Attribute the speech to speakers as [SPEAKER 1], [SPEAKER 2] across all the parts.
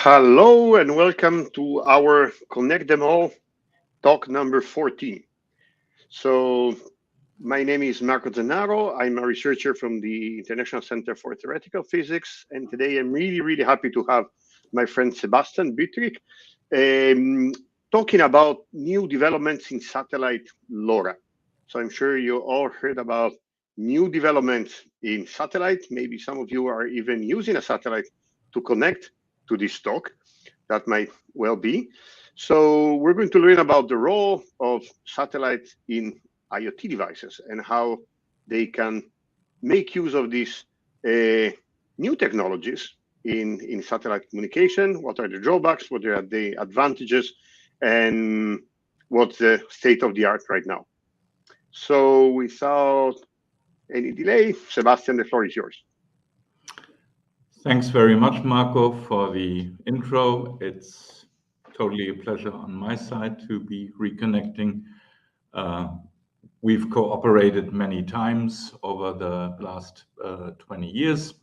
[SPEAKER 1] Hello and welcome to our Connect Them All talk number 14. So my name is Marco Zennaro. I'm a researcher from the International Center for Theoretical Physics. And today I'm really happy to have my friend Sebastian Büttrich talking about new developments in satellite LoRa. So I'm sure you all heard about new developments in satellite. Maybe some of you are even using a satellite to connect to this talk. That might well be. So we're going to learn about the role of satellites in IoT devices and how they can make use of these new technologies in satellite communication. What are the drawbacks? What are the advantages? And what's the state of the art right now? So without any delay, Sebastian, the floor is yours.
[SPEAKER 2] Thanks very much, Marco, for the intro. It's totally a pleasure on my side to be reconnecting. We've cooperated many times over the last 20 years.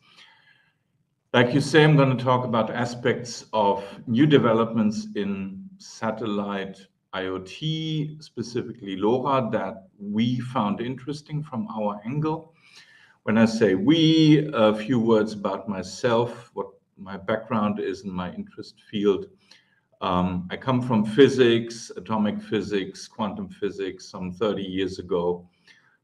[SPEAKER 2] Like you say, I'm going to talk about aspects of new developments in satellite IoT, specifically LoRa, that we found interesting from our angle. When I say we, a few words about myself, what my background is in my interest field. I come from physics, atomic physics, quantum physics, some 30 years ago.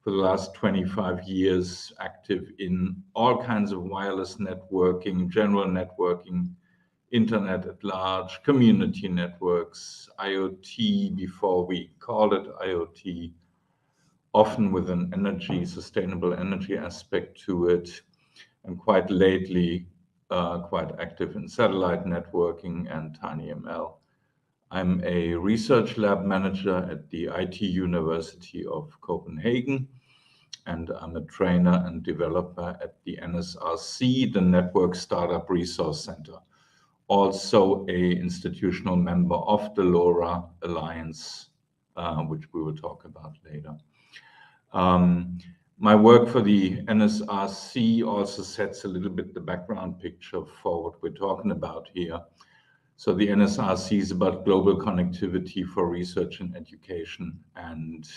[SPEAKER 2] For the last 25 years, active in all kinds of wireless networking, general networking, internet at large, community networks, IoT before we called it IoT, often with an sustainable energy aspect to it, and quite lately, quite active in satellite networking and TinyML. I'm a research lab manager at the IT University of Copenhagen, and I'm a trainer and developer at the NSRC, the Network Startup Resource Center, also a institutional member of the LoRa Alliance, which we will talk about later. My work for the NSRC also sets a little bit the background picture for what we're talking about here. So the NSRC is about global connectivity for research and education. And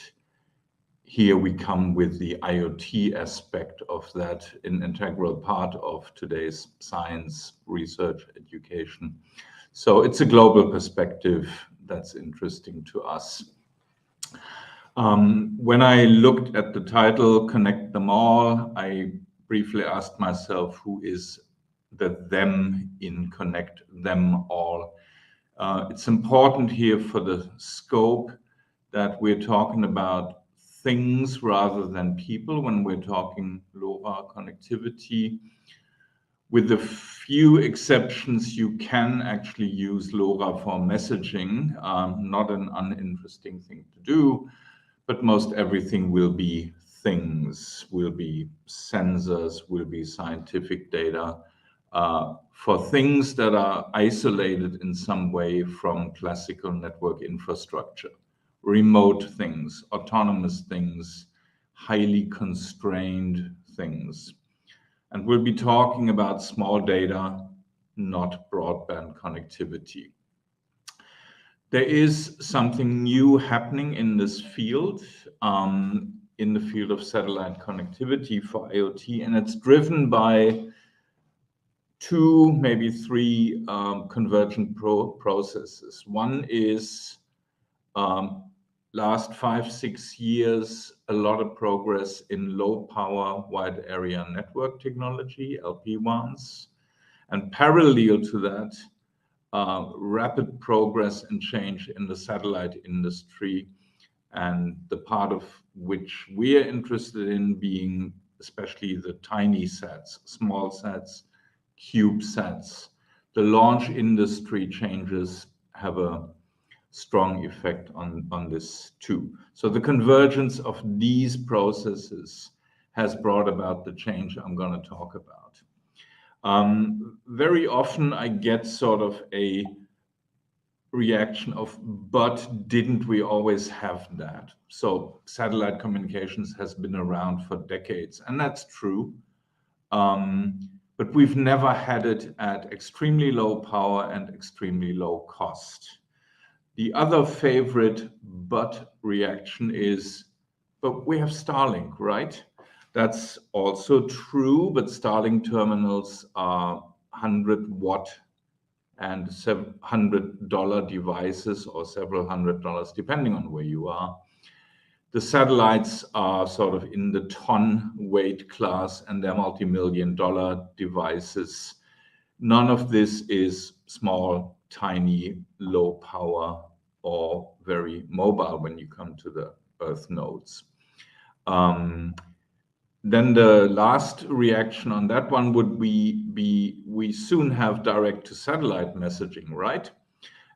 [SPEAKER 2] here we come with the IoT aspect of that, an integral part of today's science, research, education. So it's a global perspective that's interesting to us. When I looked at the title, Connect Them All, I briefly asked myself, who is the them in Connect Them All? It's important here for the scope that we're talking about things rather than people when we're talking LoRa connectivity. With a few exceptions, you can actually use LoRa for messaging, not an uninteresting thing to do. But most everything will be things, will be sensors, will be scientific data for things that are isolated in some way from classical network infrastructure. Remote things, autonomous things, highly constrained things. And we'll be talking about small data, not broadband connectivity. There is something new happening in this field, in the field of satellite connectivity for IoT, and it's driven by two, maybe three convergent processes. One is last 5-6 years, a lot of progress in low power wide area network technology, LPWANs, and parallel to that, rapid progress and change in the satellite industry, and the part of which we are interested in being especially the tiny sats, small sats, Cubesats. The launch industry changes have a strong effect on this too. So the convergence of these processes has brought about the change I'm going to talk about. Very often I get sort of a reaction of, but didn't we always have that? So satellite communications has been around for decades, and that's true. but we've never had it at extremely low power and extremely low cost. The other favorite but reaction is, but we have Starlink, right? That's also true, but Starlink terminals are 100-watt and $700 devices, or several $100, depending on where you are. The satellites are sort of in the ton weight class, and they're multi-million-dollar devices. None of this is small, tiny, low power, or very mobile when you come to the Earth nodes. Then the last reaction on that one would be we soon have direct-to-satellite messaging, right?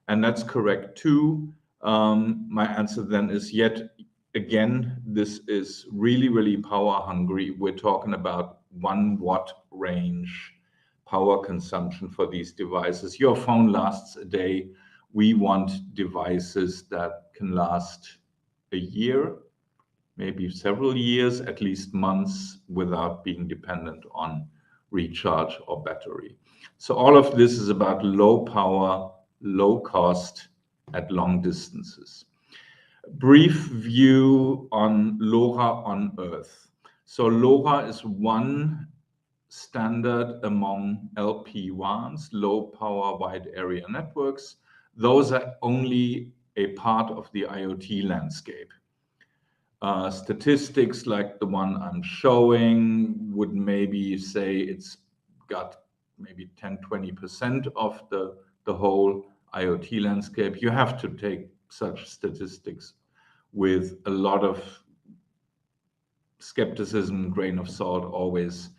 [SPEAKER 2] And that's correct too. My answer then is yet again, this is really, really power hungry. We're talking about 1 watt range power consumption for these devices. Your phone lasts a day. We want devices that can last a year, maybe several years, at least months, without being dependent on recharge or battery. So all of this is about low power, low cost at long distances. Brief view on LoRa on Earth. So LoRa is one standard among LPWANs, low power wide area networks. Those are only a part of the IoT landscape. Statistics like the one I'm showing would maybe say it's got maybe 10-20% of the whole IoT landscape. You have to take such statistics with a lot of skepticism, grain of salt, always,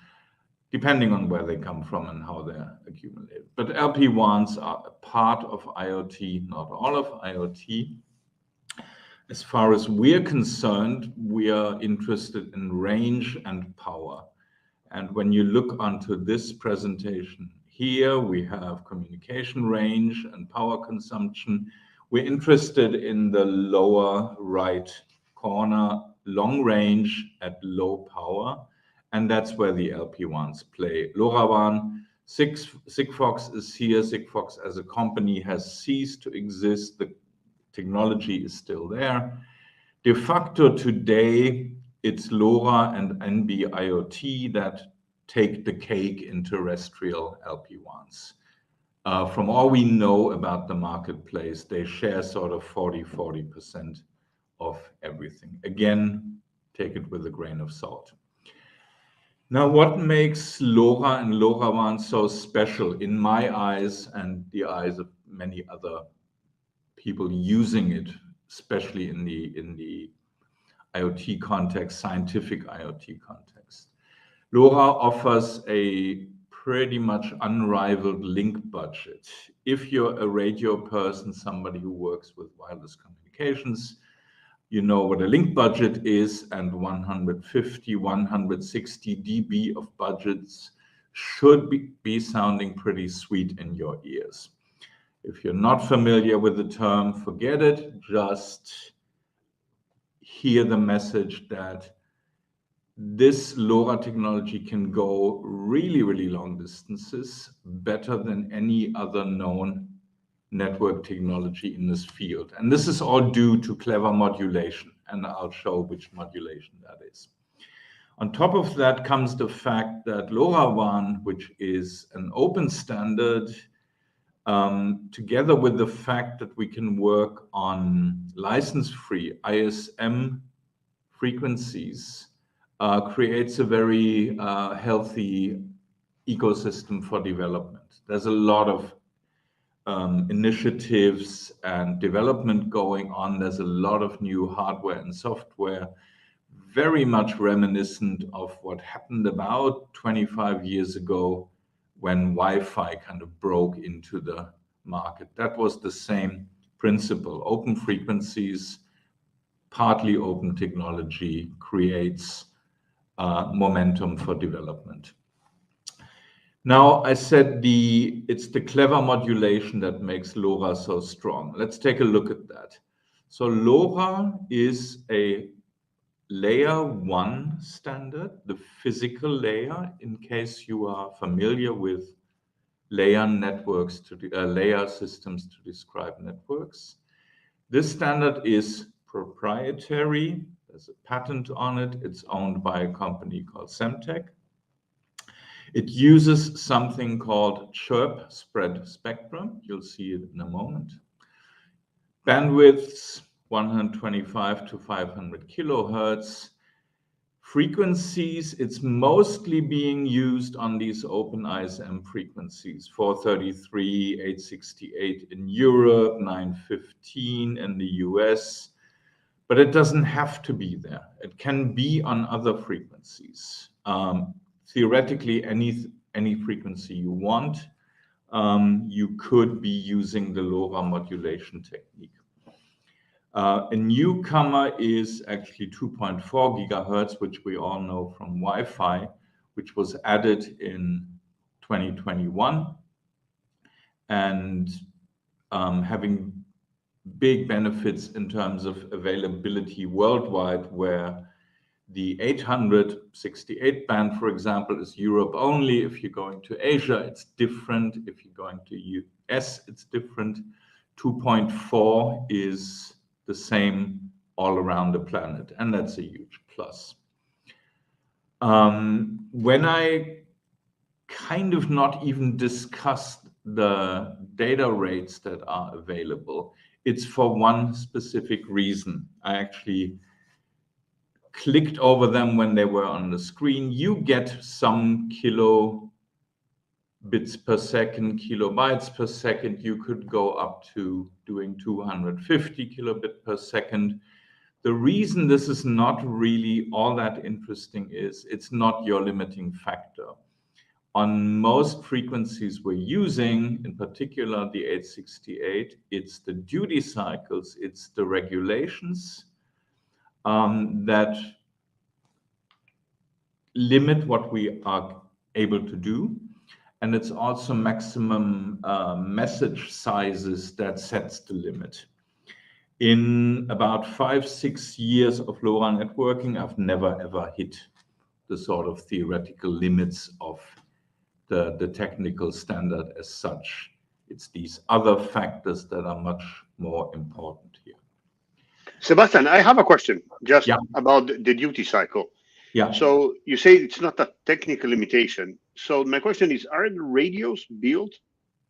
[SPEAKER 2] depending on where they come from and how they're accumulated. But LPWANs are a part of IoT, not all of IoT. As far as we're concerned, we are interested in range and power. And when you look onto this presentation here, we have communication range and power consumption. We're interested in the lower right corner, long range at low power, and that's where the LPWANs play. LoRaWAN, Sigfox is here. Sigfox as a company has ceased to exist. The technology is still there. De facto today, it's LoRa and NB-IoT that take the cake in terrestrial LPWANs. From all we know about the marketplace, they share sort of 40% of everything. Again, take it with a grain of salt. Now, what makes LoRa and LoRaWAN so special in my eyes and the eyes of many other people using it, especially in the IoT context, scientific IoT context? LoRa offers a pretty much unrivaled link budget. If you're a radio person, somebody who works with wireless communications, you know what a link budget is, and 150, 160 dB of budgets should be sounding pretty sweet in your ears. If you're not familiar with the term, forget it. Just hear the message that this LoRa technology can go really, really long distances, better than any other known network technology in this field. And this is all due to clever modulation, and I'll show which modulation that is. On top of that comes the fact that LoRaWAN, which is an open standard, together with the fact that we can work on license-free ISM frequencies, creates a very healthy ecosystem for development. There's a lot of initiatives and development going on. There's a lot of new hardware and software, very much reminiscent of what happened about 25 years ago when Wi-Fi kind of broke into the market. That was the same principle. Open frequencies, partly open technology creates momentum for development. Now, I said it's the clever modulation that makes LoRa so strong. Let's take a look at that. So LoRa is a layer 1 standard, the physical layer, in case you are familiar with layer networks, layer systems to describe networks. This standard is proprietary. There's a patent on it. It's owned by a company called Semtech. It uses something called chirp spread spectrum. You'll see it in a moment. Bandwidths 125 to 500 kilohertz. Frequencies, it's mostly being used on these open ISM frequencies, 433, 868 in Europe, 915 in the US, but it doesn't have to be there. It can be on other frequencies. Theoretically, any frequency you want, you could be using the LoRa modulation technique. A newcomer is actually 2.4 gigahertz, which we all know from Wi-Fi, which was added in 2021 and having big benefits in terms of availability worldwide, where the 868 band, for example, is Europe only. If you're going to Asia, it's different. If you're going to US, it's different. 2.4 is the same all around the planet, and that's a huge plus. When I kind of not even discussed the data rates that are available, it's for one specific reason. I actually clicked over them when they were on the screen. You get some kilobits per second, kilobytes per second. You could go up to doing 250 kilobit per second. The reason this is not really all that interesting is it's not your limiting factor. On most frequencies we're using, in particular the 868, it's the duty cycles, it's the regulations that limit what we are able to do. And it's also maximum message sizes that sets the limit. In about 5-6 years of LoRa networking, I've never ever hit the sort of theoretical limits of the technical standard as such. It's these other factors that are much more important here.
[SPEAKER 1] Sebastian, I have a question just about the duty cycle.
[SPEAKER 2] Yeah.
[SPEAKER 1] So you say it's not a technical limitation. So my question is, are the radios built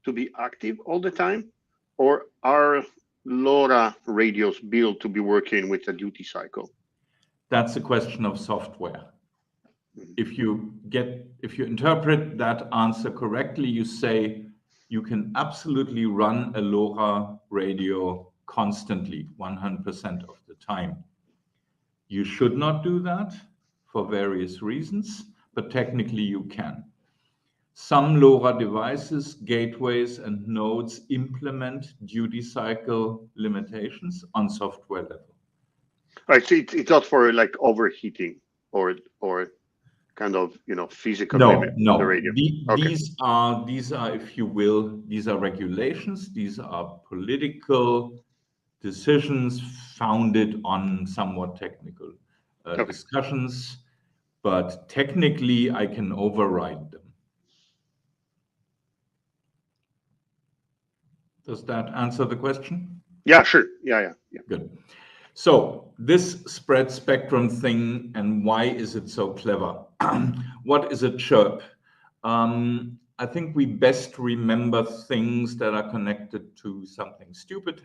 [SPEAKER 1] to be active all the time, or are LoRa radios built to be working with a duty cycle?
[SPEAKER 2] That's a question of software. If you interpret that answer correctly, you say you can absolutely run a LoRa radio constantly, 100% of the time. You should not do that for various reasons, but technically you can. Some LoRa devices, gateways, and nodes implement duty cycle limitations on software level.
[SPEAKER 1] Right, so it's not for like overheating or kind of physical limit on the radio.
[SPEAKER 2] These are, if you will, these are regulations. These are political decisions founded on somewhat technical discussions, but technically I can override them. Does that answer the question?
[SPEAKER 1] Yeah, sure. Yeah.
[SPEAKER 2] Good. So this spread spectrum thing, and why is it so clever? What is a chirp? I think we best remember things that are connected to something stupid,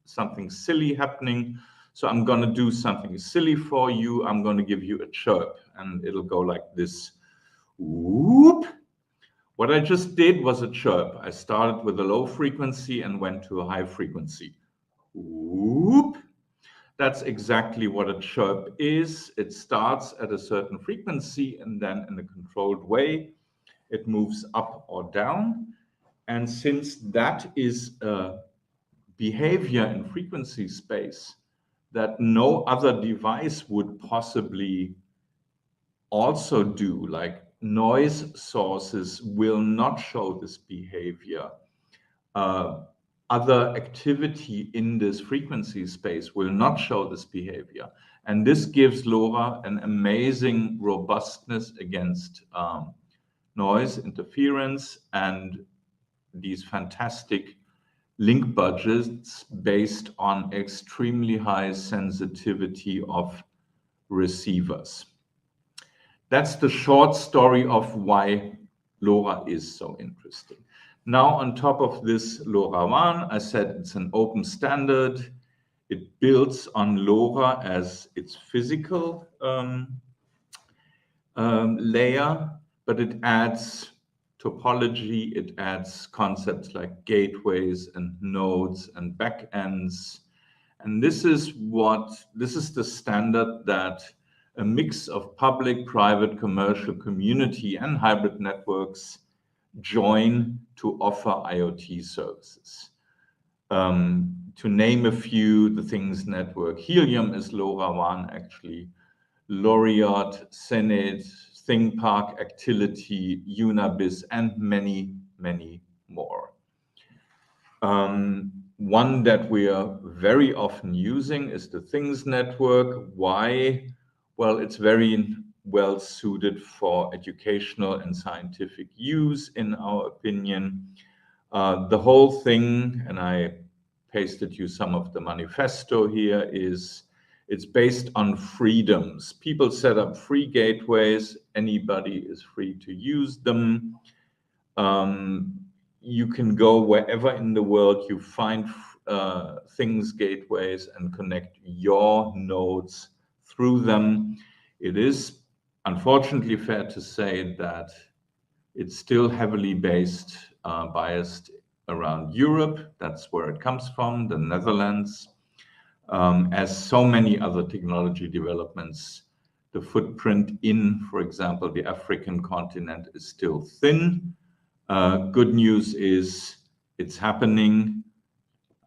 [SPEAKER 2] something silly happening. So I'm going to do something silly for you. I'm going to give you a chirp, and it'll go like this. Whoop. What I just did was a chirp. I started with a low frequency and went to a high frequency. Whoop. That's exactly what a chirp is. It starts at a certain frequency, and then in a controlled way, it moves up or down. And since that is a behavior in frequency space that no other device would possibly also do, like noise sources will not show this behavior. Other activity in this frequency space will not show this behavior. And this gives LoRa an amazing robustness against noise interference and these fantastic link budgets based on extremely high sensitivity of receivers. That's the short story of why LoRa is so interesting. Now, on top of this LoRaWAN, I said it's an open standard. It builds on LoRa as its physical layer, but it adds topology, it adds concepts like gateways and nodes and backends. And this is the standard that a mix of public, private, commercial, community, and hybrid networks join to offer IoT services. To name a few, the Things Network, Helium is LoRaWAN actually, Laureate, Senet, ThingPark, Actility, Unibis, and many, many more. One that we are very often using is the Things Network. Why? Well, it's very well suited for educational and scientific use, in our opinion. The whole thing, and I pasted you some of the manifesto here, is it's based on freedoms. People set up free gateways. Anybody is free to use them. You can go wherever in the world you find things gateways and connect your nodes through them. It is unfortunately fair to say that it's still heavily biased around Europe. That's where it comes from, the Netherlands. As so many other technology developments, the footprint in, for example, the African continent is still thin. Good news is it's happening.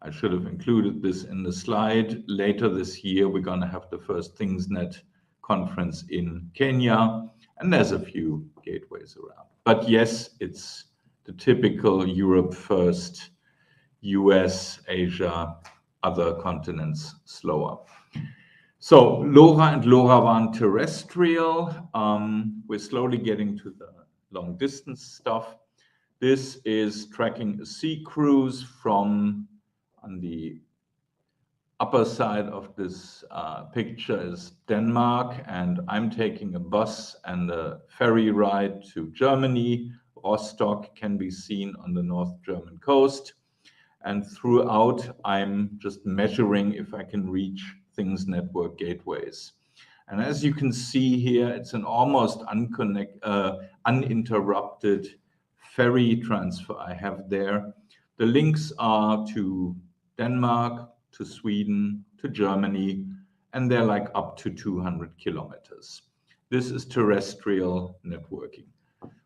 [SPEAKER 2] I should have included this in the slide. Later this year, we're going to have the first ThingsNet conference in Kenya, and there's a few gateways around. But yes, it's the typical Europe first, US, Asia, other continents slower. So LoRa and LoRaWAN terrestrial, we're slowly getting to the long distance stuff. This is tracking a sea cruise from, on the upper side of this picture is Denmark, and I'm taking a bus and a ferry ride to Germany. Rostock can be seen on the North German coast. And throughout, I'm just measuring if I can reach Things Network gateways. And as you can see here, it's an almost uninterrupted ferry transfer I have there. The links are to Denmark, to Sweden, to Germany, and they're like up to 200 kilometers. This is terrestrial networking.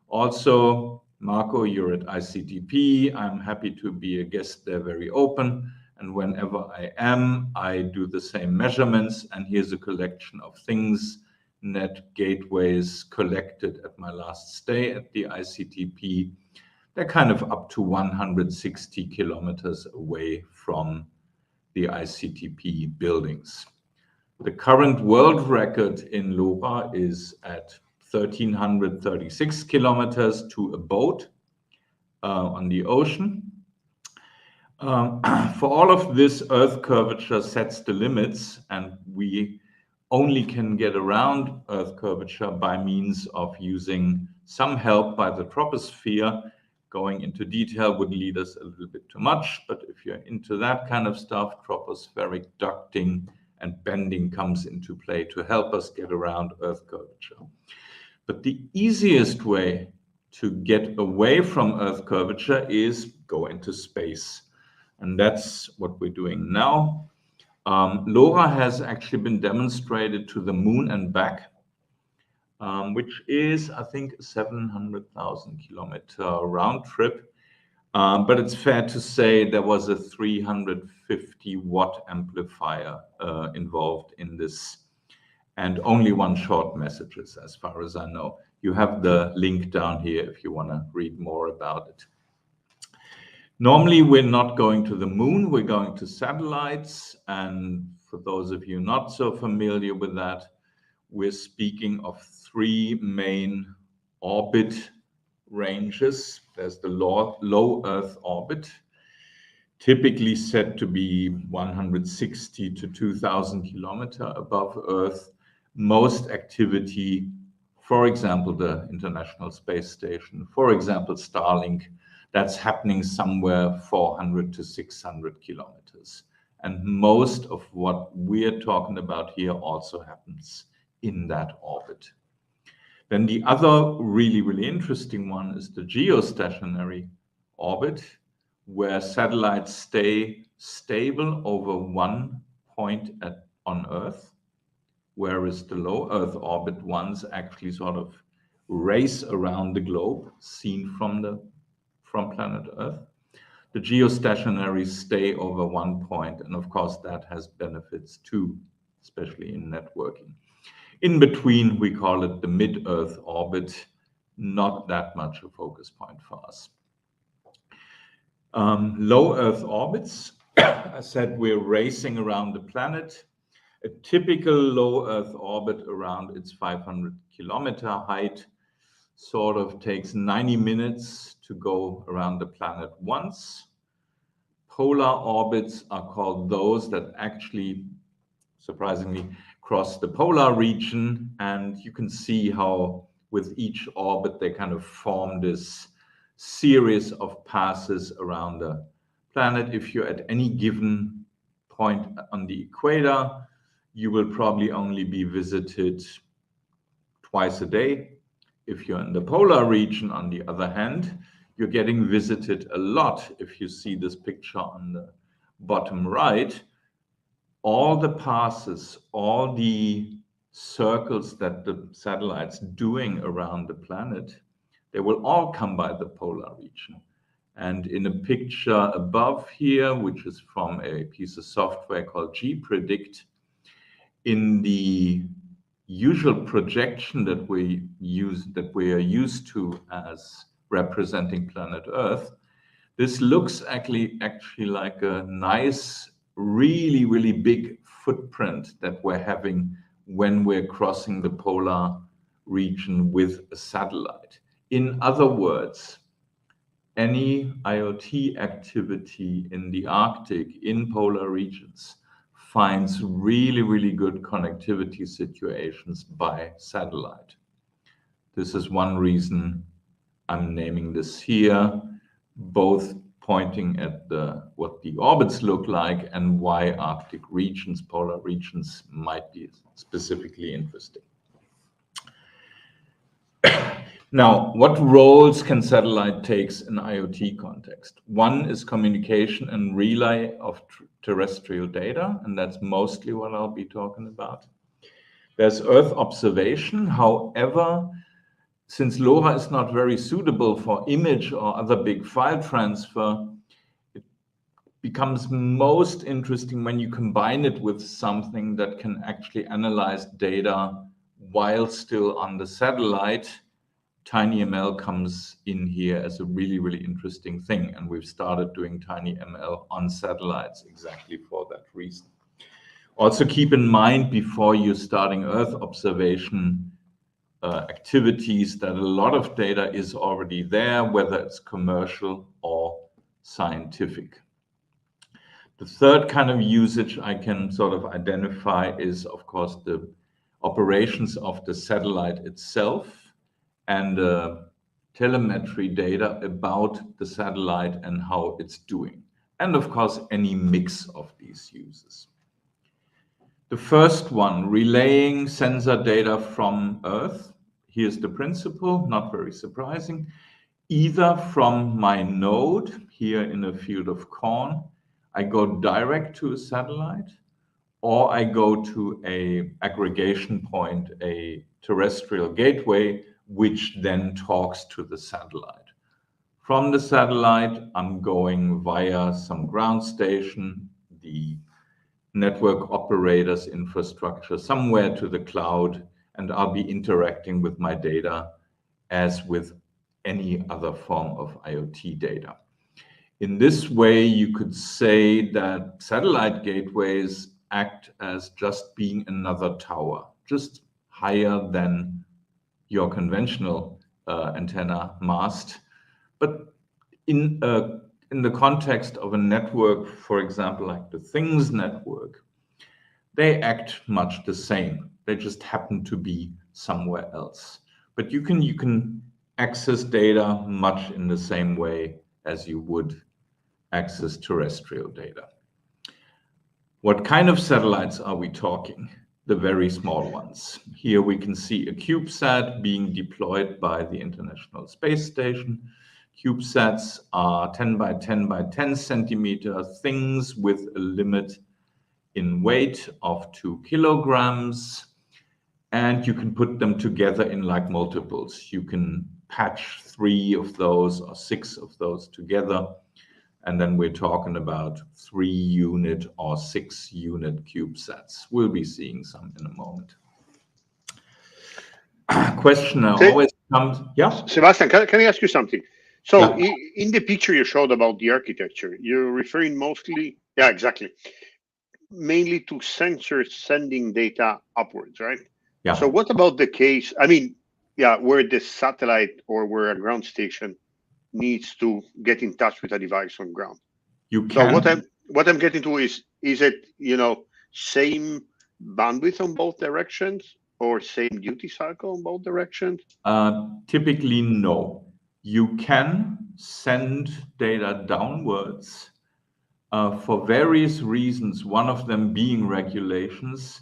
[SPEAKER 2] Also, Marco, you're at ICTP. I'm happy to be a guest there, very open. And whenever I am, I do the same measurements. And here's a collection of ThingsNet gateways collected at my last stay at the ICTP. They're kind of up to 160 kilometers away from the ICTP buildings. The current world record in LoRa is at 1,336 kilometers to a boat on the ocean. For all of this, Earth curvature sets the limits, and we only can get around Earth curvature by means of using some help by the troposphere. Going into detail would lead us a little bit too much, but if you're into that kind of stuff, tropospheric ducting and bending comes into play to help us get around Earth curvature. But the easiest way to get away from Earth curvature is go into space. And that's what we're doing now. LoRa has actually been demonstrated to the moon and back, which is, I think, a 700,000 kilometer round trip. But it's fair to say there was a 350 watt amplifier involved in this, and only one short messages, as far as I know. You have the link down here if you want to read more about it. Normally, we're not going to the moon, we're going to satellites. And For those of you not so familiar with that, we're speaking of three main orbit ranges. There's the low Earth orbit, typically said to be 160 to 2,000 kilometers above Earth. Most activity, for example, the International Space Station, for example, Starlink, that's happening somewhere 400 to 600 kilometers. And most of what we're talking about here also happens in that orbit. Then the other really, really interesting one is the geostationary orbit, where satellites stay stable over one point on Earth, whereas the low Earth orbit ones actually sort of race around the globe, seen from planet Earth. The geostationaries stay over one point, and of course that has benefits too, especially in networking. In between, we call it the mid-Earth orbit, not that much a focus point for us. Low Earth orbits, I said we're racing around the planet. A typical low Earth orbit around its 500-kilometer height sort of takes 90 minutes to go around the planet once. Polar orbits are called those that actually, surprisingly, cross the polar region, and you can see how with each orbit they kind of form this series of passes around the planet. If you're at any given point on the equator, you will probably only be visited twice a day. If you're in the polar region, on the other hand, you're getting visited a lot. If you see this picture on the bottom right, all the passes, all the circles that the satellite's doing around the planet, they will all come by the polar region. And in a picture above here, which is from a piece of software called gPredict, in the usual projection that we are used to as representing planet Earth, this looks actually like a nice, really, really big footprint that we're having when we're crossing the polar region with a satellite. In other words, any IoT activity in the Arctic, in polar regions, finds really, really good connectivity situations by satellite. This is one reason I'm naming this here, both pointing at what the orbits look like and why Arctic regions, polar regions, might be specifically interesting. Now, what roles can satellite take in IoT context? One is communication and relay of terrestrial data, and that's mostly what I'll be talking about. There's Earth observation. However, since LoRa is not very suitable for image or other big file transfer, it becomes most interesting when you combine it with something that can actually analyze data while still on the satellite. TinyML comes in here as a really, really interesting thing, and we've started doing TinyML on satellites exactly for that reason. Also keep in mind, before you're starting Earth observation activities, that a lot of data is already there, whether it's commercial or scientific. The third kind of usage I can sort of identify is, of course, the operations of the satellite itself, and telemetry data about the satellite and how it's doing. And of course, any mix of these uses. The first one, relaying sensor data from Earth. Here's the principle, not very surprising. Either from my node here in a field of corn, I go direct to a satellite, or I go to an aggregation point, a terrestrial gateway, which then talks to the satellite. From the satellite, I'm going via some ground station, the network operator's infrastructure, somewhere to the cloud, and I'll be interacting with my data as with any other form of IoT data. In this way, you could say that satellite gateways act as just being another tower, just higher than your conventional antenna mast. But in the context of a network, for example, like the Things network, they act much the same. They just happen to be somewhere else. But you can access data much in the same way as you would access terrestrial data. What kind of satellites are we talking? The very small ones. Here we can see a Cubesat being deployed by the International Space Station. Cubesats are 10 by 10 by 10 centimeter things with a limit in weight of 2 kilograms. And you can put them together in like multiples. You can patch 3 of those or 6 of those together. And then we're talking about 3-unit or 6-unit CubeSats. We'll be seeing some in a moment. Question now always comes, yeah?
[SPEAKER 1] Sebastian, can I ask you something? So yeah. In the picture you showed about the architecture, you're referring mostly, yeah, exactly, mainly to sensors sending data upwards, right?
[SPEAKER 2] Yeah.
[SPEAKER 1] So what about the case, I mean, yeah, where the satellite or where a ground station needs to get in touch with a device on ground?
[SPEAKER 2] You can.
[SPEAKER 1] So what I'm getting to is it, you know, same bandwidth on both directions or same duty cycle on both directions?
[SPEAKER 2] Typically, no. You can send data downwards for various reasons, one of them being regulations.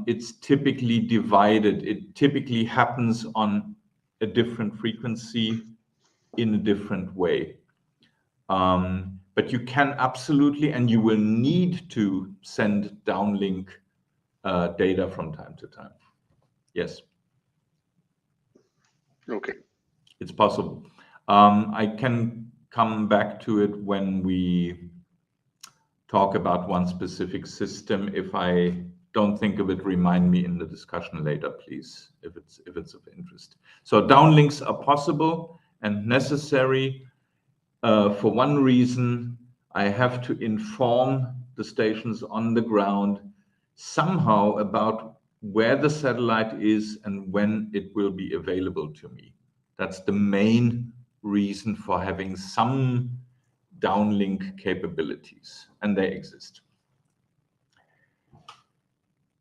[SPEAKER 2] It's typically divided. It typically happens on a different frequency in a different way. But you can absolutely, and you will need to send downlink data from time to time. Yes.
[SPEAKER 1] Okay.
[SPEAKER 2] It's possible. I can come back to it when we talk about one specific system. If I don't think of it, remind me in the discussion later, please, if it's of interest. So downlinks are possible and necessary. For one reason, I have to inform the stations on the ground somehow about where the satellite is and when it will be available to me. That's the main reason for having some downlink capabilities, and they exist.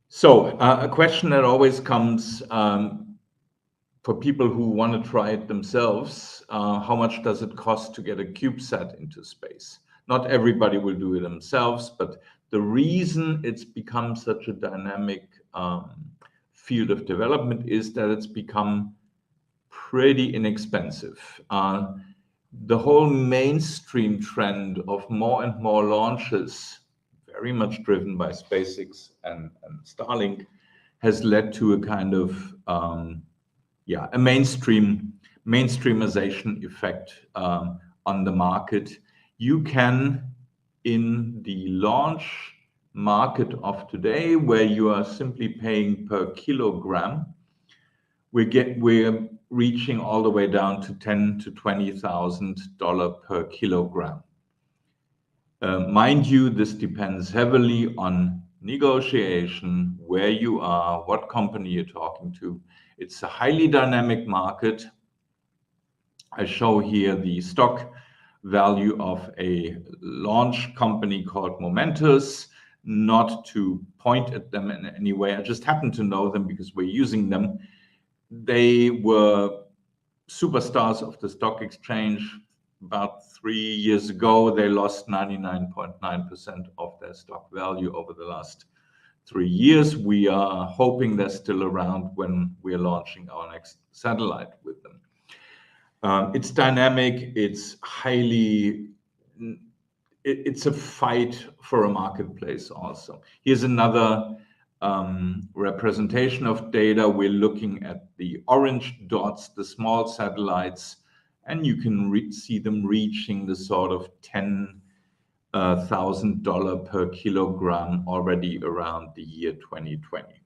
[SPEAKER 2] So a question that always comes for people who want to try it themselves, how much does it cost to get a CubeSat into space? Not everybody will do it themselves, but the reason it's become such a dynamic field of development is that it's become pretty inexpensive. The whole mainstream trend of more and more launches, very much driven by SpaceX and Starlink, has led to a kind of a mainstreamization effect on the market. You can, in the launch market of today, where you are simply paying per kilogram, we're reaching all the way down to $10,000 to $20,000 per kilogram. Mind you, this depends heavily on negotiation, where you are, what company you're talking to. It's a highly dynamic market. I show here the stock value of a launch company called Momentus, not to point at them in any way. I just happen to know them because we're using them. They were superstars of the stock exchange. About 3 years ago, they lost 99.9% of their stock value over the last 3 years. We are hoping they're still around when we're launching our next satellite with them. It's dynamic, it's it's a fight for a marketplace also. Here's another representation of data. We're looking at the orange dots, the small satellites, and you can see them reaching the sort of $10,000 per kilogram already around the year 2020.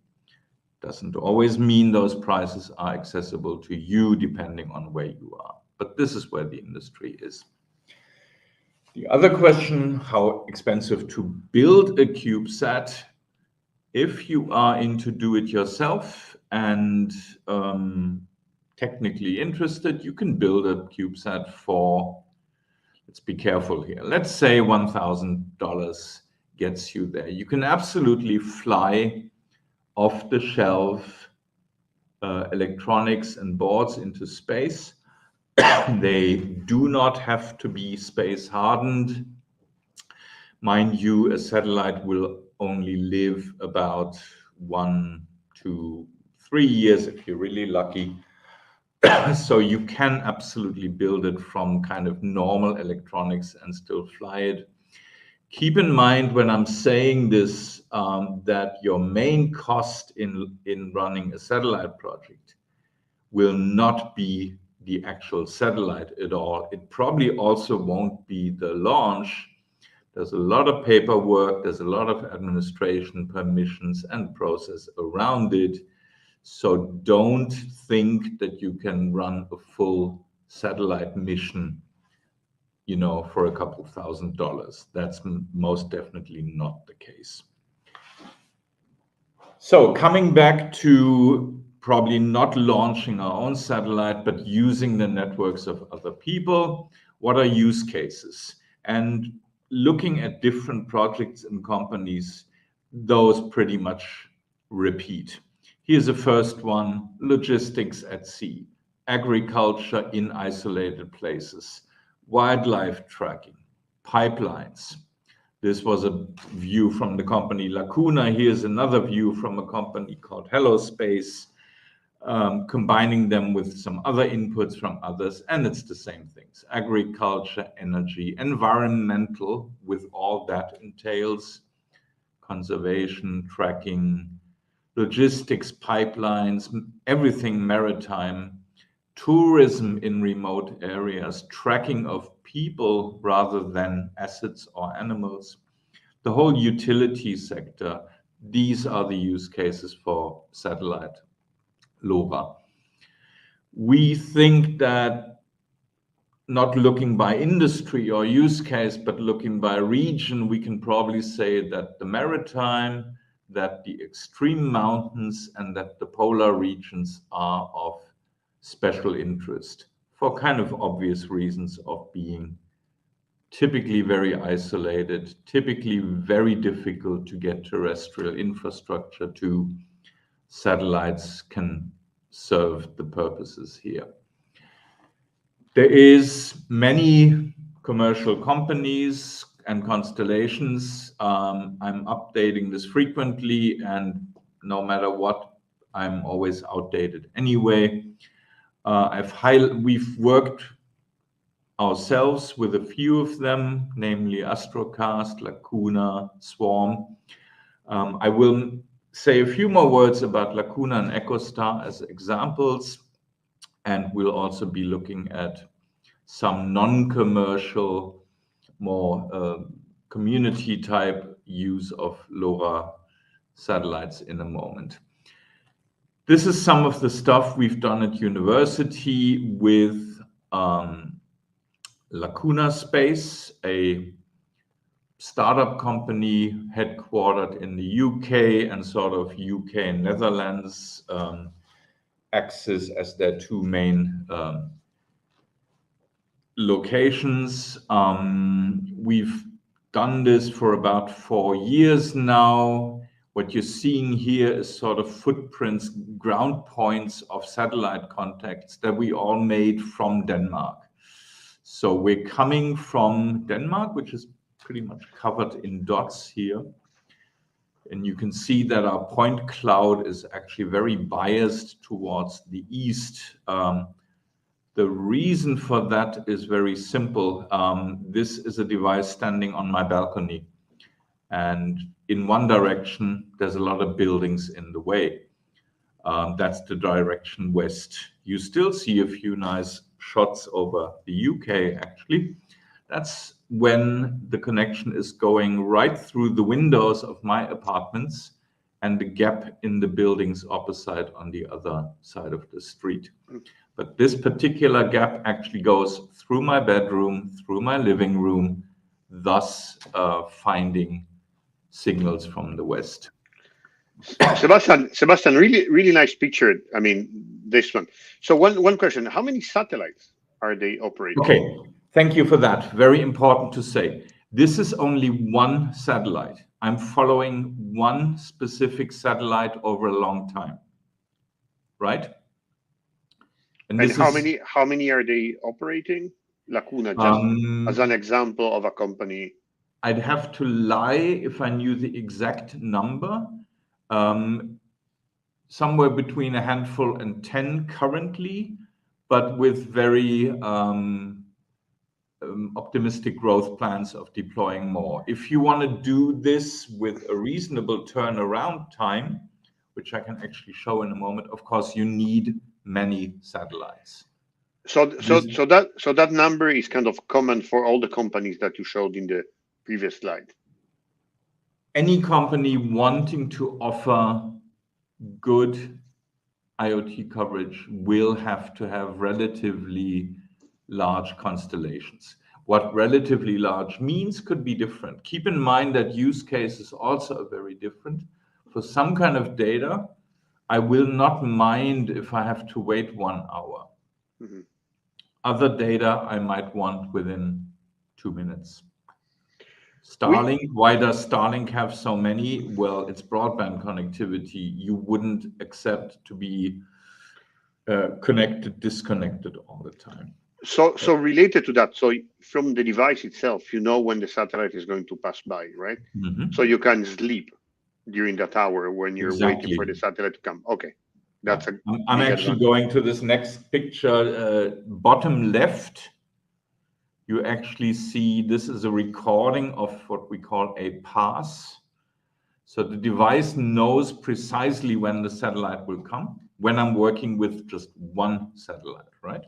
[SPEAKER 2] Doesn't always mean those prices are accessible to you depending on where you are, but this is where the industry is. The other question, how expensive to build a CubeSat? If you are into do-it-yourself and technically interested, you can build a CubeSat for, let's be careful here, let's say $1,000 gets you there. You can absolutely fly off-the-shelf electronics and boards into space. They do not have to be space hardened. Mind you, a satellite will only live about 1 to 3 years if you're really lucky. So you can absolutely build it from kind of normal electronics and still fly it. Keep in mind when I'm saying this, that your main cost in running a satellite project will not be the actual satellite at all. It probably also won't be the launch. There's a lot of paperwork, there's a lot of administration, permissions, and process around it. So don't think that you can run a full satellite mission, you know, for a couple $1,000s. That's most definitely not the case. So coming back to probably not launching our own satellite, but using the networks of other people, what are use cases? And looking at different projects and companies, those pretty much repeat. Here's the first one: logistics at sea, agriculture in isolated places, wildlife tracking, pipelines. This was a view from the company Lacuna. Here's another view from a company called HelloSpace, combining them with some other inputs from others, and it's the same things: agriculture, energy, environmental, with all that entails, conservation, tracking, logistics, pipelines, everything maritime, tourism in remote areas, tracking of people rather than assets or animals, the whole utility sector. These are the use cases for satellite LoRa. We think that, not looking by industry or use case, but looking by region, we can probably say that the maritime, that the extreme mountains, and that the polar regions are of special interest for kind of obvious reasons of being typically very isolated, typically very difficult to get terrestrial infrastructure to. Satellites can serve the purposes here. There is many commercial companies and constellations. I'm updating this frequently, and no matter what, I'm always outdated anyway. We've worked ourselves with a few of them, namely Astrocast, Lacuna, Swarm. I will say a few more words about Lacuna and EchoStar as examples, and we'll also be looking at some non-commercial, more community type use of LoRa satellites in a moment. This is some of the stuff we've done at university with Lacuna Space, a startup company headquartered in the UK and sort of UK and Netherlands axis as their two main locations. We've done this for about 4 years now. What you're seeing here is sort of footprints, ground points of satellite contacts that we all made from Denmark. So we're coming from Denmark, which is pretty much covered in dots here. And you can see that our point cloud is actually very biased towards the east. The reason for that is very simple. This is a device standing on my balcony, and in one direction, there's a lot of buildings in the way. That's the direction west. You still see a few nice shots over the UK, actually. That's when the connection is going right through the windows of my apartments and the gap in the buildings opposite on the other side of the street. But this particular gap actually goes through my bedroom, through my living room, thus finding signals from the west.
[SPEAKER 1] Sebastian, really nice picture. I mean, this one. So one question: how many satellites are they operating?
[SPEAKER 2] Okay, thank you for that. Very important to say. This is only one satellite. I'm following one specific satellite over a long time, right?
[SPEAKER 1] And how many are they operating? Lacuna, just as an example of a company.
[SPEAKER 2] I'd have to lie if I knew the exact number. Somewhere between a handful and 10 currently, but with very optimistic growth plans of deploying more. If you want to do this with a reasonable turnaround time, which I can actually show in a moment, of course, you need many satellites.
[SPEAKER 1] So that number is kind of common for all the companies that you showed in the previous slide.
[SPEAKER 2] Any company wanting to offer good IoT coverage will have to have relatively large constellations. What relatively large means could be different. Keep in mind that use cases also are very different. For some kind of data, I will not mind if I have to wait 1 hour. Mm-hmm. Other data I might want within 2 minutes. Starlink, why does Starlink have so many? Well, it's broadband connectivity. You wouldn't accept to be disconnected all the time.
[SPEAKER 1] So related to that, so from the device itself, you know when the satellite is going to pass by, right? Mm-hmm. So you can sleep during that hour when you're waiting for the satellite to come. Okay, that's
[SPEAKER 2] I'm actually going to this next picture, bottom left. You actually see this is a recording of what we call a pass. So the device knows precisely when the satellite will come, when I'm working with just one satellite, right?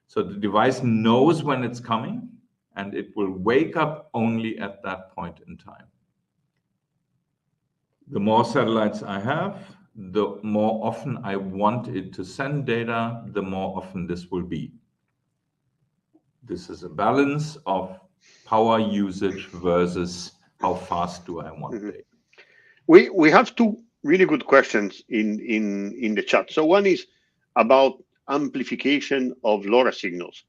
[SPEAKER 2] So the device knows when it's coming, and it will wake up only at that point in time. The more satellites I have, the more often I want it to send data, the more often this will be. This is a balance of power usage versus how fast do I want data.
[SPEAKER 1] We have two really good questions in the chat. So one is about amplification of LoRa signals.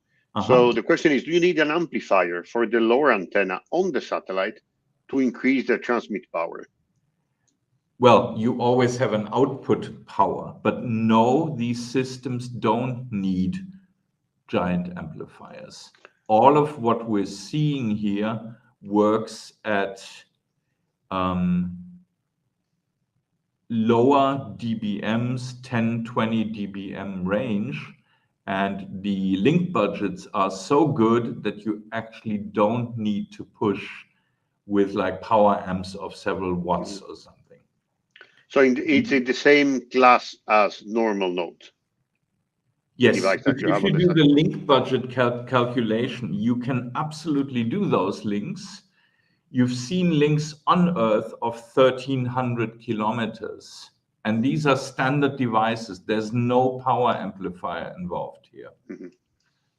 [SPEAKER 1] So the question is, do you need an amplifier for the LoRa antenna on the satellite to increase the transmit power?
[SPEAKER 2] Well, you always have an output power, but no, these systems don't need giant amplifiers. All of what we're seeing here works at lower dBMs, 10, 20 dBm range, and the link budgets are so good that you actually don't need to push with like power amps of several watts or something.
[SPEAKER 1] So it's in the same class as normal node.
[SPEAKER 2] Yes, if you do the link budget calculation, you can absolutely do those links. You've seen links on Earth of 1,300 kilometers, and these are standard devices. There's no power amplifier involved here. Mm-hmm.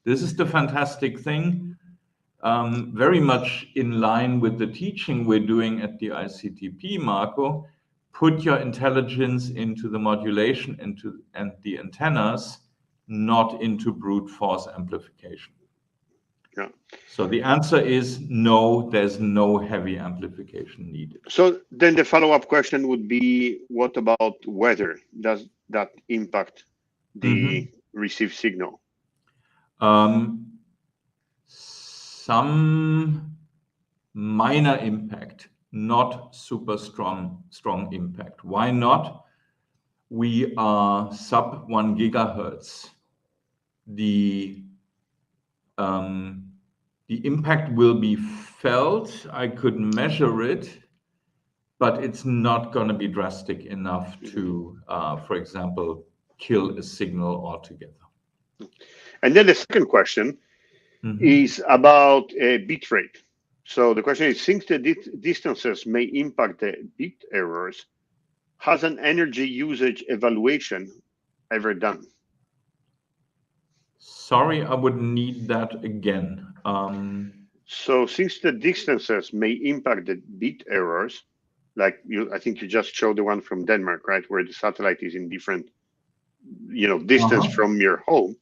[SPEAKER 2] This is the fantastic thing, very much in line with the teaching we're doing at the ICTP, Marco. Put your intelligence into the modulation and the antennas, not into brute force amplification. Yeah. So the answer is no, there's no heavy amplification needed.
[SPEAKER 1] So then the follow-up question would be, what about weather? Does that impact the received signal?
[SPEAKER 2] Some minor impact, not super strong impact. Why not? We are sub 1 gigahertz. The impact will be felt. I could measure it, but it's not going to be drastic enough to, for example, kill a signal altogether.
[SPEAKER 1] And then the second question is about bit rate. So the question is, since the distances may impact the bit errors, has an energy usage evaluation ever done?
[SPEAKER 2] Sorry, I would need that again.
[SPEAKER 1] So since the distances may impact the bit errors, like I think you just showed the one from Denmark, right, where the satellite is in different, distance from your home.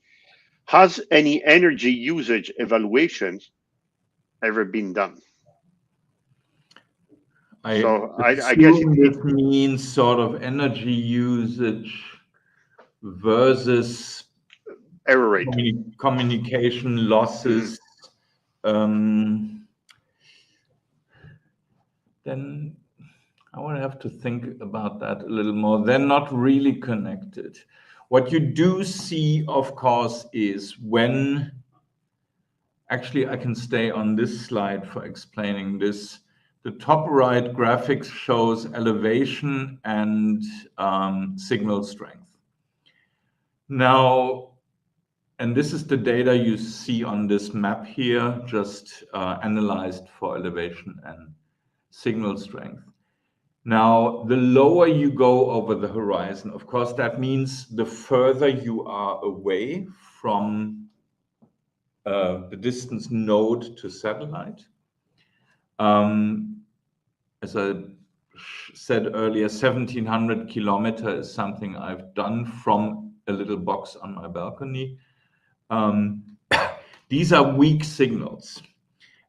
[SPEAKER 1] Has any energy usage evaluations ever been done?
[SPEAKER 2] I
[SPEAKER 1] I guess
[SPEAKER 2] this means sort of energy usage versus
[SPEAKER 1] error rate,
[SPEAKER 2] communication losses. Then I would have to think about that a little more. They're not really connected. What you do see, of course, is when, actually I can stay on this slide for explaining this. The top right graphics shows elevation and signal strength. Now, and this is the data you see on this map here, just analyzed for elevation and signal strength. Now, the lower you go over the horizon, of course, that means the further you are away from the distance node to satellite. As I said earlier, 1,700 kilometers is something I've done from a little box on my balcony. These are weak signals.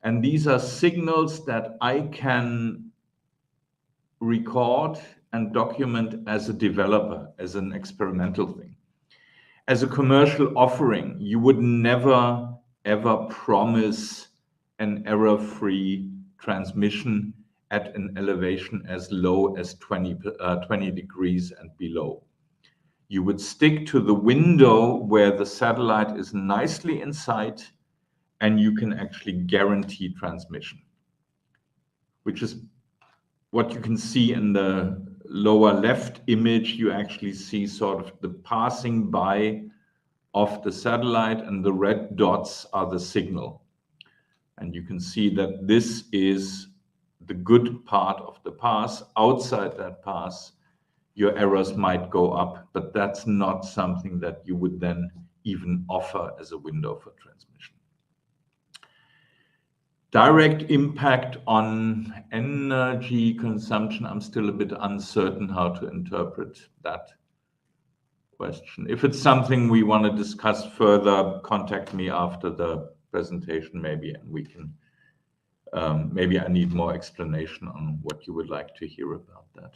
[SPEAKER 2] And these are signals that I can record and document as a developer, as an experimental thing. As a commercial offering, you would never, ever promise an error-free transmission at an elevation as low as 20 degrees and below. You would stick to the window where the satellite is nicely in sight and you can actually guarantee transmission, which is what you can see in the lower left image. You actually see sort of the passing by of the satellite, and the red dots are the signal. And you can see that this is the good part of the pass. Outside that pass, your errors might go up, but that's not something that you would then even offer as a window for transmission. Direct impact on energy consumption, I'm still a bit uncertain how to interpret that question. If it's something we want to discuss further, contact me after the presentation maybe, and we can, maybe I need more explanation on what you would like to hear about that.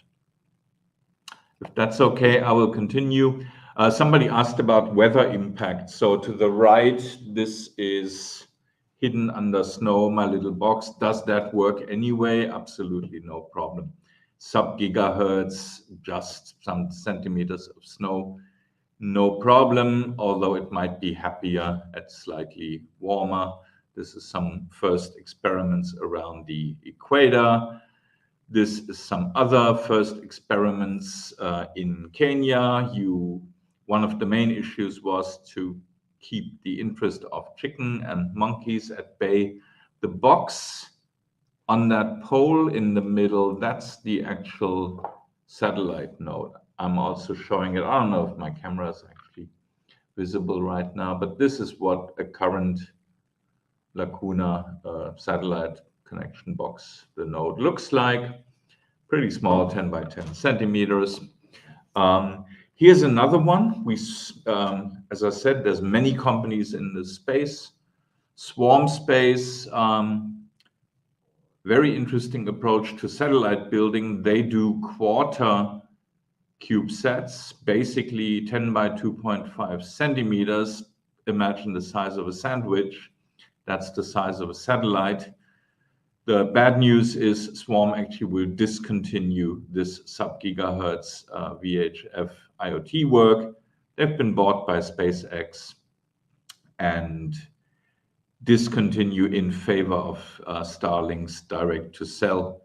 [SPEAKER 2] If that's okay, I will continue. Somebody asked about weather impact. So to the right, this is hidden under snow, my little box. Does that work anyway? Absolutely no problem. Sub-gigahertz, just some centimeters of snow, no problem, although it might be happier at slightly warmer. This is some first experiments around the equator. This is some other first experiments in Kenya. One of the main issues was to keep the interest of chicken and monkeys at bay. The box on that pole in the middle, that's the actual satellite node. I'm also showing it. I don't know if my camera is actually visible right now, but this is what a current Lacuna satellite connection box, the node, looks like. Pretty small, 10 by 10 centimeters. Here's another one. As I said, there's many companies in this space. Swarm space, very interesting approach to satellite building. They do quarter Cubesats, basically 10 by 2.5 centimeters. Imagine the size of a sandwich. That's the size of a satellite. The bad news is Swarm actually will discontinue this sub-gigahertz VHF IoT work. They've been bought by SpaceX and discontinue in favor of Starlink's direct-to-cell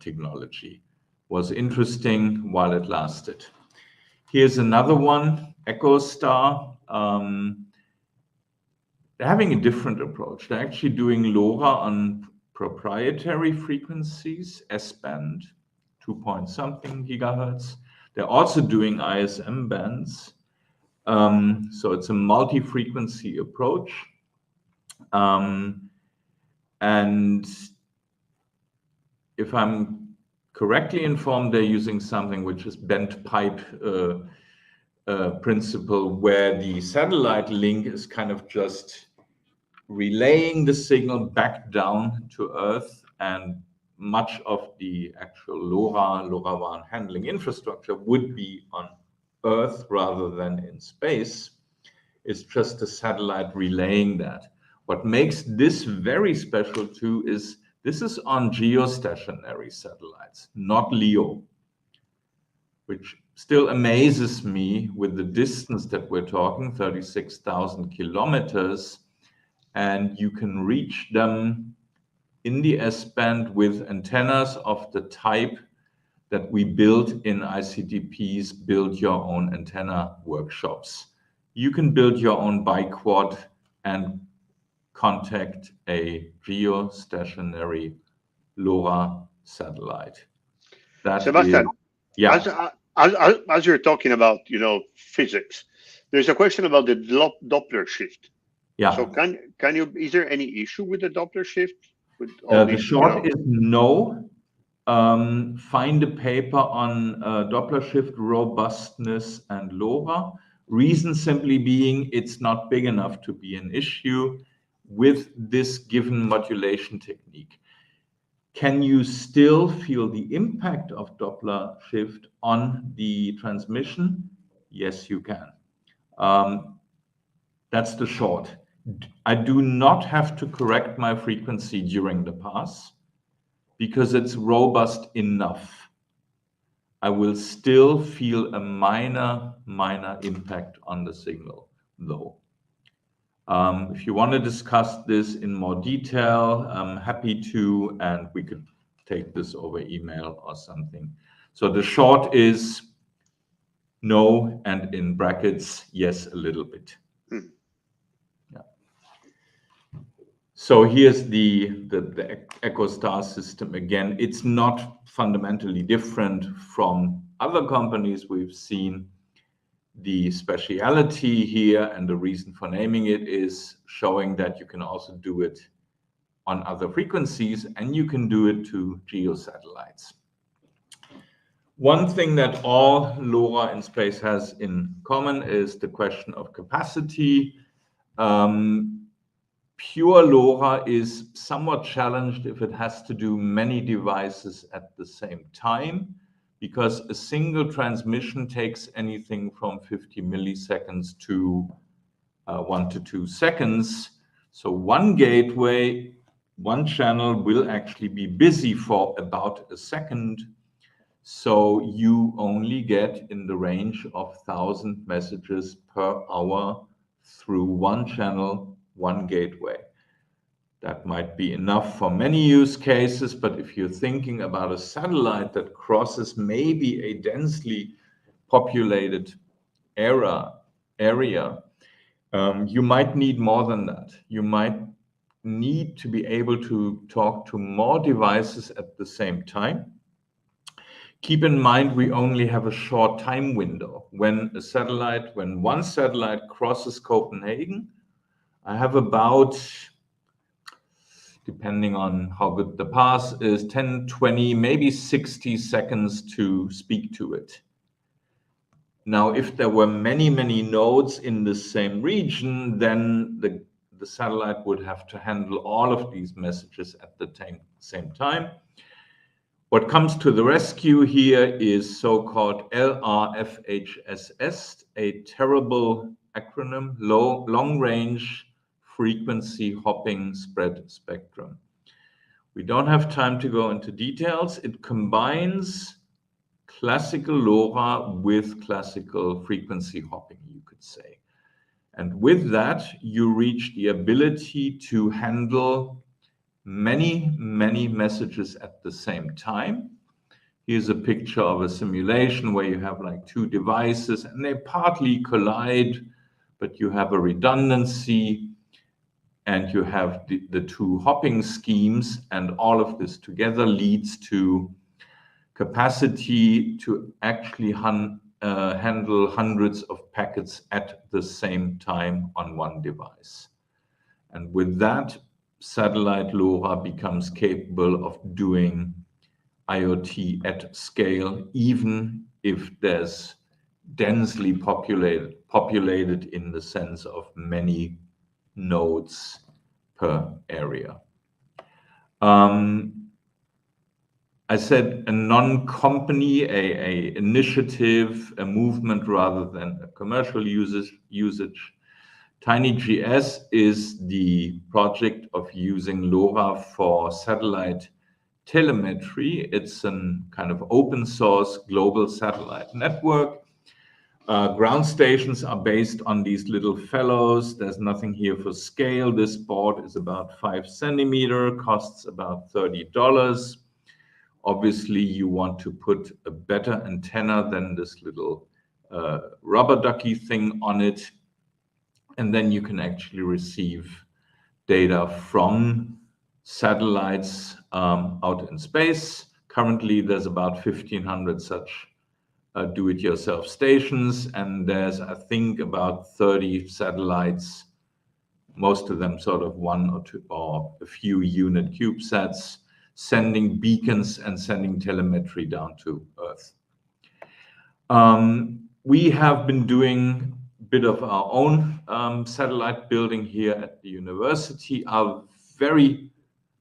[SPEAKER 2] technology. Was interesting while it lasted. Here's another one, EchoStar. They're having a different approach. They're actually doing LoRa on proprietary frequencies, S-band, 2-point-something gigahertz. They're also doing ISM bands. So it's a multi-frequency approach. And if I'm correctly informed, they're using something which is bent pipe principle, where the satellite link is kind of just relaying the signal back down to Earth, and much of the actual LoRaWAN handling infrastructure would be on Earth rather than in space. It's just a satellite relaying that. What makes this very special too is this is on geostationary satellites, not LEO, which still amazes me with the distance that we're talking, 36,000 kilometers, and you can reach them in the S-band with antennas of the type that we build in ICTP's build your own antenna workshops. You can build your own biquad and contact a geostationary LoRa satellite. That
[SPEAKER 1] Sebastian,
[SPEAKER 2] is, yeah.
[SPEAKER 1] as you're talking about, physics, there's a question about the Doppler shift.
[SPEAKER 2] Yeah.
[SPEAKER 1] So is there any issue with the Doppler shift? With all
[SPEAKER 2] The
[SPEAKER 1] these,
[SPEAKER 2] short is no. Find a paper on Doppler shift robustness and LoRa. Reason simply being it's not big enough to be an issue with this given modulation technique. Can you still feel the impact of Doppler shift on the transmission? Yes, you can. That's the short. I do not have to correct my frequency during the pass because it's robust enough. I will still feel a minor impact on the signal, though. If you want to discuss this in more detail, I'm happy to, and we could take this over email or something. So the short is no, and in brackets, yes, a little bit. Yeah. So here's the EchoStar system again. It's not fundamentally different from other companies we've seen. The speciality here and the reason for naming it is showing that you can also do it on other frequencies, and you can do it to geosatellites. One thing that all LoRa in space has in common is the question of capacity. Pure LoRa is somewhat challenged if it has to do many devices at the same time, because a single transmission takes anything from 50 milliseconds to 1 to 2 seconds. So one gateway, one channel will actually be busy for about a second. So you only get in the range of 1,000 messages per hour through one channel, one gateway. That might be enough for many use cases, but if you're thinking about a satellite that crosses maybe a densely populated area, you might need more than that. You might need to be able to talk to more devices at the same time. Keep in mind, we only have a short time window. When one satellite crosses Copenhagen, I have about, depending on how good the pass is, 10, 20, maybe 60 seconds to speak to it. Now, if there were many nodes in the same region, then the satellite would have to handle all of these messages at the same time. What comes to the rescue here is so-called LRFHSS, a terrible acronym, long-range frequency hopping spread spectrum. We don't have time to go into details. It combines classical LoRa with classical frequency hopping, you could say. And with that, you reach the ability to handle many messages at the same time. Here's a picture of a simulation where you have like two devices and they partly collide, but you have a redundancy and you have the two hopping schemes, and all of this together leads to capacity to actually handle hundreds of packets at the same time on one device. And with that satellite LoRa becomes capable of doing IoT at scale, even if there's densely populated in the sense of many nodes per area. I said a non-company, a initiative, a movement rather than a commercial usage. TinyGS is the project of using LoRa for satellite telemetry. It's a kind of open source global satellite network. Ground stations are based on these little fellows. There's nothing here for scale. This board is about 5 centimeters, costs about $30. Obviously, you want to put a better antenna than this little rubber ducky thing on it. And then you can actually receive data from satellites out in space. Currently, there's about 1,500 such do-it-yourself stations, and there's, I think, about 30 satellites, most of them sort of one or two or a few unit Cubesats, sending beacons and sending telemetry down to Earth. We have been doing a bit of our own satellite building here at the university. I'll very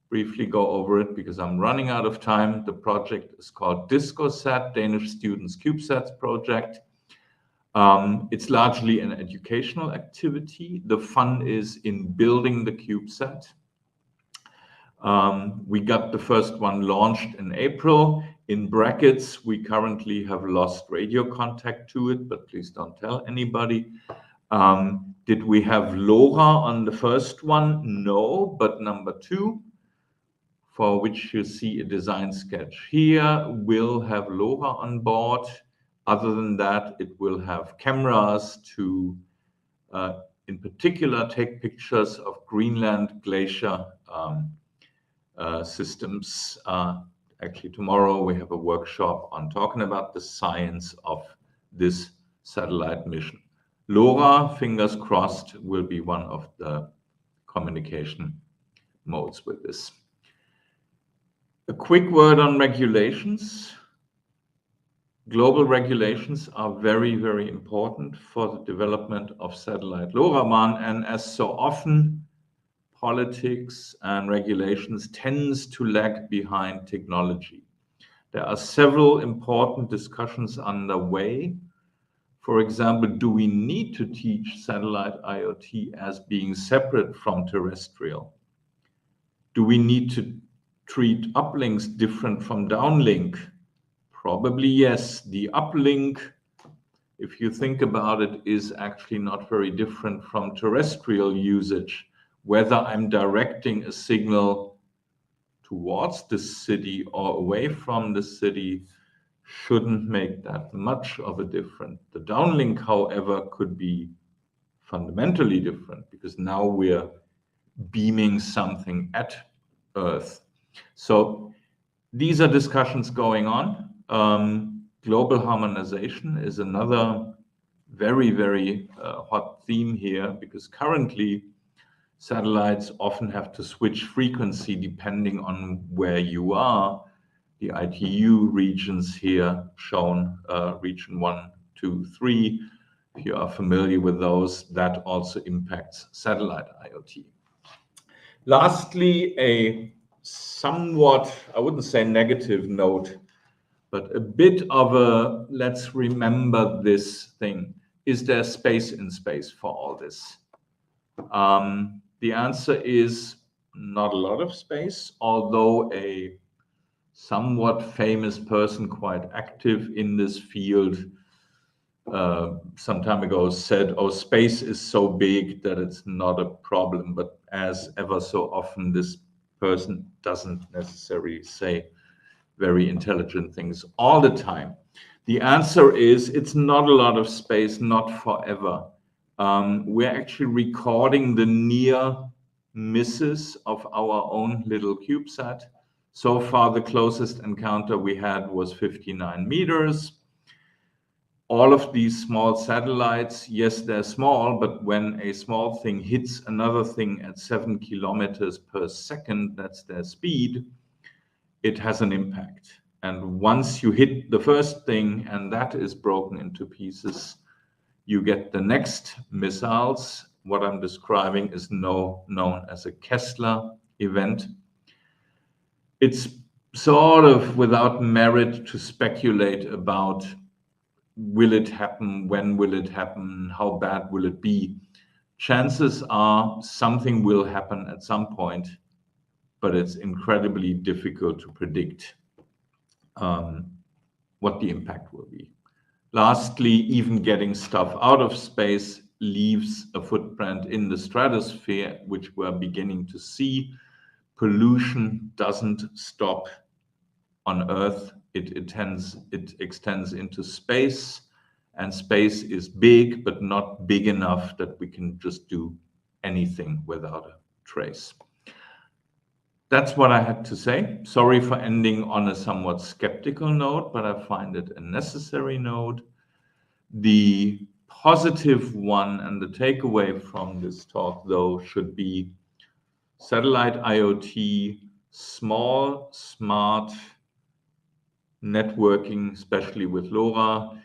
[SPEAKER 2] briefly go over it because I'm running out of time. The project is called DiscoSat, Danish Students Cubesats Project. It's largely an educational activity. The fun is in building the Cubesat. We got the first one launched in April. In brackets, we currently have lost radio contact to it, but please don't tell anybody. Did we have LoRa on the first one? No, but number 2, for which you see a design sketch here, will have LoRa on board. Other than that, it will have cameras to, in particular, take pictures of Greenland glacier systems. Actually, tomorrow we have a workshop on talking about the science of this satellite mission. LoRa, fingers crossed, will be one of the communication modes with this. A quick word on regulations. Global regulations are very, very important for the development of satellite LoRaWAN, and as so often, politics and regulations tends to lag behind technology. There are several important discussions underway. For example, do we need to teach satellite IoT as being separate from terrestrial? Do we need to treat uplinks different from downlink? Probably yes. The uplink, if you think about it, is actually not very different from terrestrial usage. Whether I'm directing a signal towards the city or away from the city shouldn't make that much of a difference. The downlink, however, could be fundamentally different because now we're beaming something at Earth. So these are discussions going on. Global harmonization is another very, very hot theme here because currently satellites often have to switch frequency depending on where you are. The ITU regions here shown, region 1, 2, 3. If you are familiar with those, that also impacts satellite IoT. Lastly, a somewhat, I wouldn't say negative note, but a bit of a let's remember this thing. Is there space in space for all this? The answer is not a lot of space, although a somewhat famous person quite active in this field some time ago said, oh, space is so big that it's not a problem. But as ever so often, this person doesn't necessarily say very intelligent things all the time. The answer is it's not a lot of space, not forever. We're actually recording the near misses of our own little Cubesat. So far, the closest encounter we had was 59 meters. all of these small satellites, yes, they're small, but when a small thing hits another thing at 7 kilometers per second, that's their speed, it has an impact. And once you hit the first thing and that is broken into pieces, you get the next missiles. What I'm describing is known as a Kessler event. It's sort of without merit to speculate about will it happen, when will it happen, how bad will it be. Chances are something will happen at some point, but it's incredibly difficult to predict what the impact will be. Lastly, even getting stuff out of space leaves a footprint in the stratosphere, which we're beginning to see. Pollution doesn't stop on Earth. It extends into space, and space is big, but not big enough that we can just do anything without a trace. That's what I had to say. Sorry for ending on a somewhat skeptical note, but I find it a necessary note. The positive one and the takeaway from this talk, though, should be satellite IoT, small, smart networking, especially with LoRa,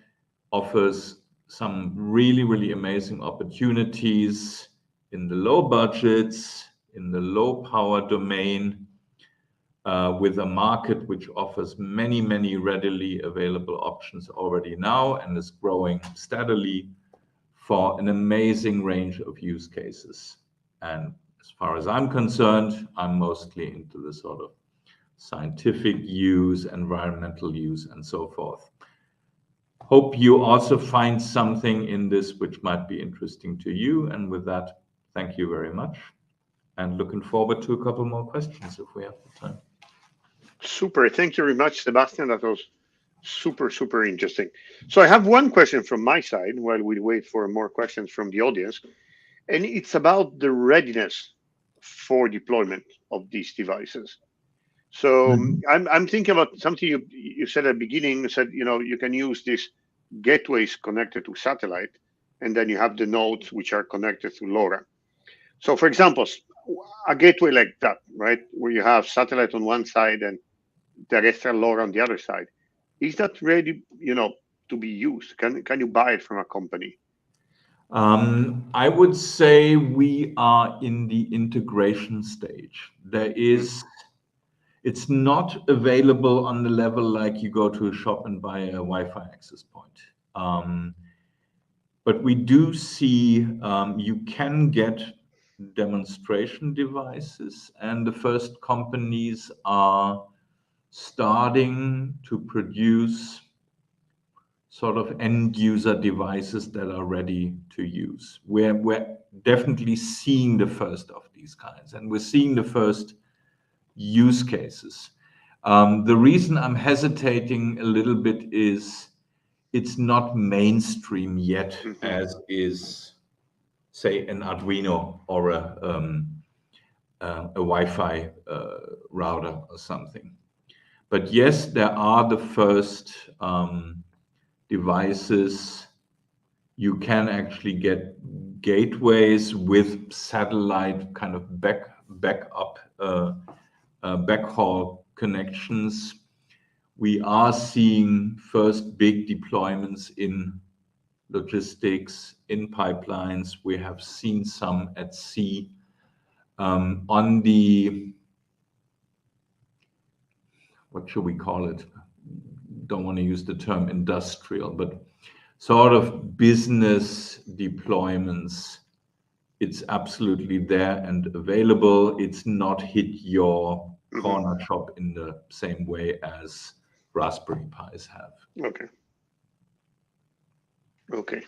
[SPEAKER 2] offers some really, really amazing opportunities in the low budgets, in the low power domain, with a market which offers many, many readily available options already now and is growing steadily for an amazing range of use cases. And as far as I'm concerned, I'm mostly into the sort of scientific use, environmental use, and so forth. Hope you also find something in this which might be interesting to you. And with that, thank you very much. And looking forward to a couple more questions if we have the time.
[SPEAKER 1] Super. Thank you very much, Sebastian. That was super, super interesting. So I have one question from my side while we wait for more questions from the audience. And it's about the readiness for deployment of these devices. So I'm thinking about something you said at the beginning. You said, you can use these gateways connected to satellite, and then you have the nodes which are connected to LoRa. So for example, a gateway like that, right, where you have satellite on one side and terrestrial LoRa on the other side, is that ready, to be used? Can you buy it from a company?
[SPEAKER 2] I would say we are in the integration stage. It's not available on the level like you go to a shop and buy a Wi-Fi access point. But we do see you can get demonstration devices, and the first companies are starting to produce sort of end user devices that are ready to use. We're definitely seeing the first of these kinds, and we're seeing the first use cases. The reason I'm hesitating a little bit is it's not mainstream yet, as is, say, an Arduino or a Wi-Fi router or something. But yes, there are the first devices. You can actually get gateways with satellite kind of backhaul connections. We are seeing first big deployments in logistics, in pipelines. We have seen some at sea. On the, what should we call it? Don't want to use the term industrial, but sort of business deployments. It's absolutely there and available. It's not hit your corner shop in the same way as Raspberry Pis have.
[SPEAKER 1] Okay.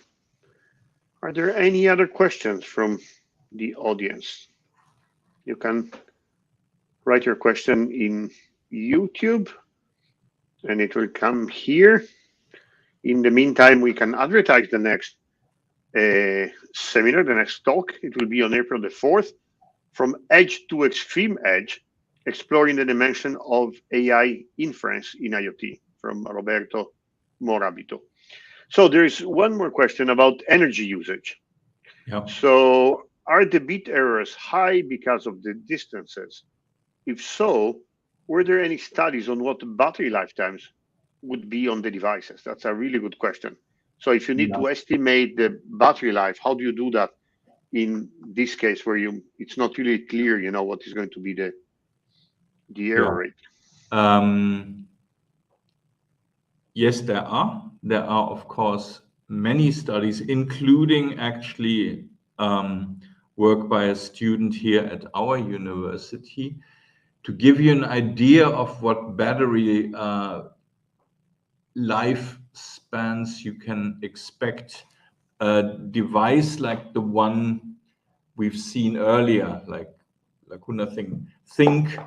[SPEAKER 1] Are there any other questions from the audience? You can write your question in YouTube and it will come here. In the meantime, we can advertise the next seminar, the next talk. It will be on April the 4th, From Edge to Extreme Edge, Exploring the Dimension of AI Inference in IoT, from Roberto Morabito. So there is one more question about energy usage.
[SPEAKER 2] Yeah.
[SPEAKER 1] So are the bit errors high because of the distances? If so, were there any studies on what the battery lifetimes would be on the devices? That's a really good question. So if you need to estimate the battery life, how do you do that in this case where it's not really clear, what is going to be the error rate?
[SPEAKER 2] Yes, there are. There are, of course, many studies, including actually work by a student here at our university, to give you an idea of what battery lifespans you can expect. A device like the one we've seen earlier, like Lacuna think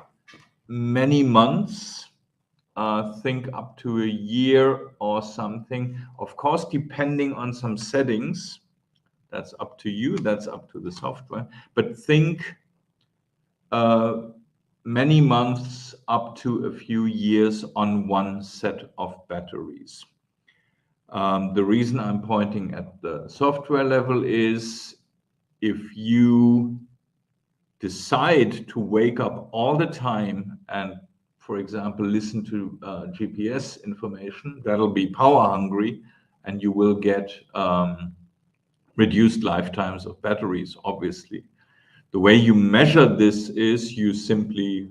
[SPEAKER 2] many months, think up to a year or something. Of course, depending on some settings, that's up to you, that's up to the software. But think many months up to a few years on one set of batteries. The reason I'm pointing at the software level is if you decide to wake up all the time and, for example, listen to GPS information, that'll be power hungry, and you will get reduced lifetimes of batteries, obviously. The way you measure this is you simply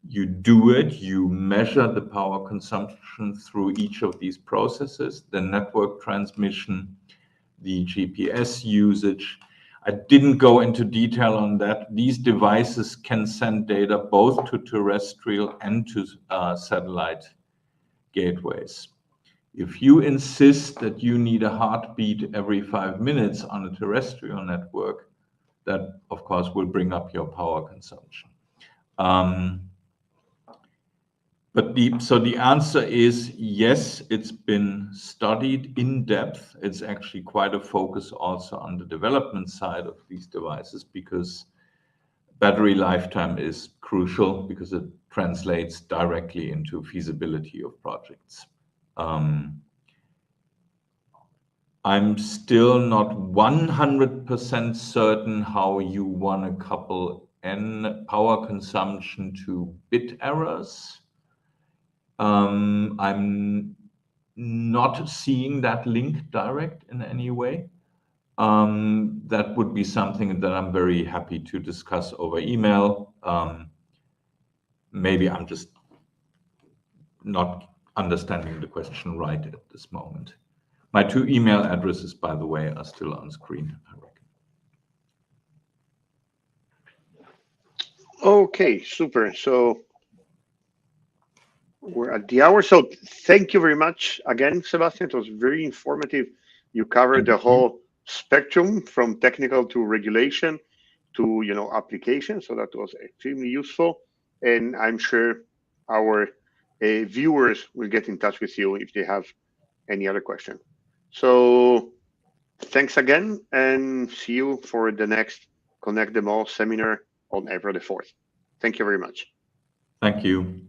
[SPEAKER 2] you measure the power consumption through each of these processes, the network transmission, the GPS usage. I didn't go into detail on that. These devices can send data both to terrestrial and to satellite gateways. If you insist that you need a heartbeat every 5 minutes on a terrestrial network, that of course will bring up your power consumption. So the answer is yes, it's been studied in depth. It's actually quite a focus also on the development side of these devices because battery lifetime is crucial because it translates directly into feasibility of projects. I'm still not 100% certain how you want to couple N power consumption to bit errors. I'm not seeing that link direct in any way. That would be something that I'm very happy to discuss over email. Maybe I'm just not understanding the question right at this moment. My 2 email addresses, by the way, are still on screen, I reckon.
[SPEAKER 1] Okay, super. So we're at the hour. So thank you very much again, Sebastian. It was very informative. You covered the whole spectrum from technical to regulation to application. So that was extremely useful. And I'm sure our viewers will get in touch with you if they have any other question. So thanks again, and see you for the next Connect Them All seminar on April the 4th. Thank you very much.
[SPEAKER 2] Thank you.